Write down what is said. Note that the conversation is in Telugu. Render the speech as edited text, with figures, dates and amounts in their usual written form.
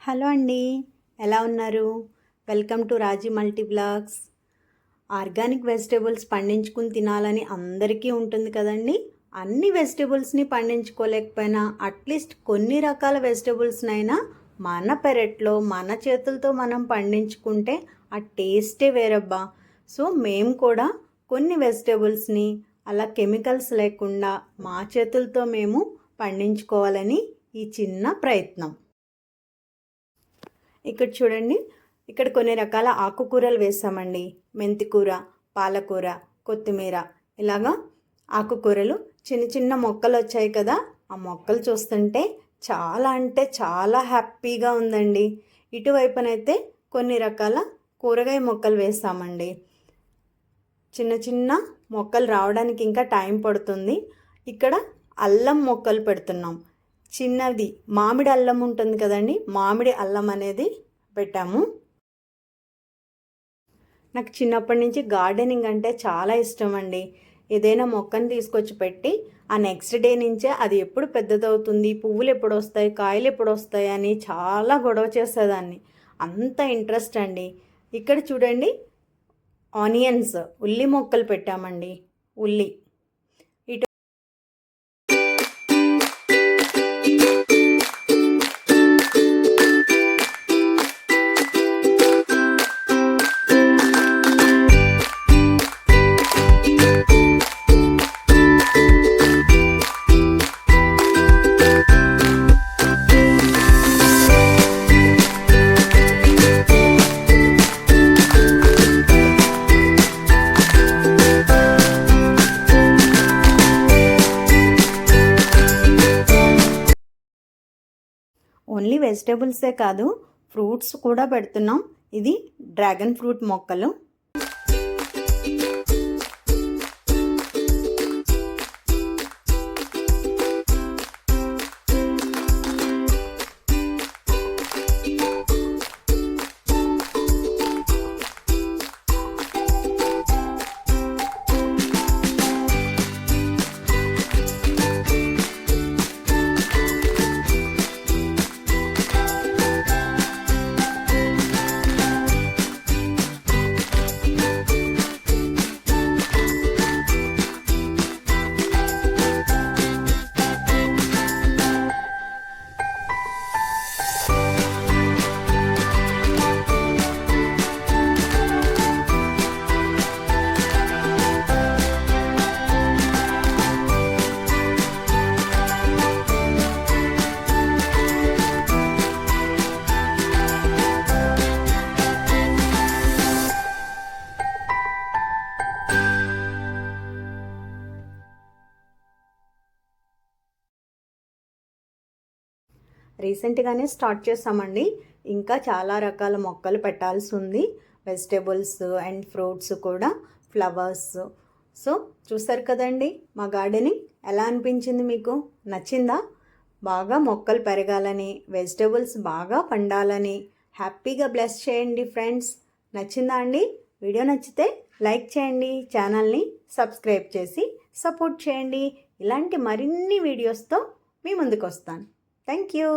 హలో అండి, ఎలా ఉన్నారు? Welcome to Raji multi blogs. Organic vegetables పండించుకుని తినాలని అందరికీ ఉంటుంది కదండి. అన్ని వెజిటేబుల్స్ని పండించుకోలేకపోయినా అట్లీస్ట్ కొన్ని రకాల వెజిటేబుల్స్నైనా మన పెరట్లో మన చేతులతో మనం పండించుకుంటే ఆ టేస్టే వేరబ్బా. సో మేము కూడా కొన్ని వెజిటేబుల్స్ని అలా కెమికల్స్ లేకుండా మా చేతులతో మేము పండించుకోవాలని ఈ చిన్న ప్రయత్నం. ఇక్కడ చూడండి, ఇక్కడ కొన్ని రకాల ఆకుకూరలు వేసామండి. మెంతికూర, పాలకూర, కొత్తిమీర, ఇలాగా ఆకుకూరలు చిన్న చిన్న మొక్కలు వచ్చాయి కదా. ఆ మొక్కలు చూస్తుంటే చాలా అంటే చాలా హ్యాపీగా ఉందండి. ఇటువైపునైతే కొన్ని రకాల కూరగాయ మొక్కలు వేసామండి. చిన్న చిన్న మొక్కలు రావడానికి ఇంకా టైం పడుతుంది. ఇక్కడ అల్లం మొక్కలు పెడుతున్నాం. చిన్నది మామిడి అల్లం ఉంటుంది కదండి, మామిడి అల్లం అనేది పెట్టాము. నాకు చిన్నప్పటి నుంచి గార్డెనింగ్ అంటే చాలా ఇష్టం అండి. ఏదైనా మొక్కను తీసుకొచ్చి పెట్టి ఆ నెక్స్ట్ డే నుంచే అది ఎప్పుడు పెద్దదవుతుంది, పువ్వులు ఎప్పుడు వస్తాయి, కాయలు ఎప్పుడు వస్తాయి అని చాలా గొడవ చేసేదాన్ని. అంత ఇంట్రెస్ట్ అండి. ఇక్కడ చూడండి, ఆనియన్స్ ఉల్లి మొక్కలు పెట్టామండి. ఉల్లి ఓన్లీ వెజిటేబుల్సే కాదు, ఫ్రూట్స్ కూడా పెడుతున్నాం. ఇది డ్రాగన్ ఫ్రూట్ మొక్కలు. రీసెంట్గానే స్టార్ట్ చేసామండి. ఇంకా చాలా రకాల మొక్కలు పెట్టాల్సి ఉంది. వెజిటేబుల్స్ అండ్ ఫ్రూట్స్ కూడా, ఫ్లవర్స్. సో చూసారు కదండి, మా గార్డెనింగ్ ఎలా అనిపించింది? మీకు నచ్చిందా? బాగా మొక్కలు పెరగాలని, వెజిటేబుల్స్ బాగా పండాలని హ్యాపీగా బ్లెస్ చేయండి ఫ్రెండ్స్. నచ్చిందా అండి? వీడియో నచ్చితే లైక్ చేయండి, ఛానల్ని సబ్స్క్రైబ్ చేసి సపోర్ట్ చేయండి. ఇలాంటి మరిన్ని వీడియోస్తో మీ ముందుకు వస్తాను. Thank you.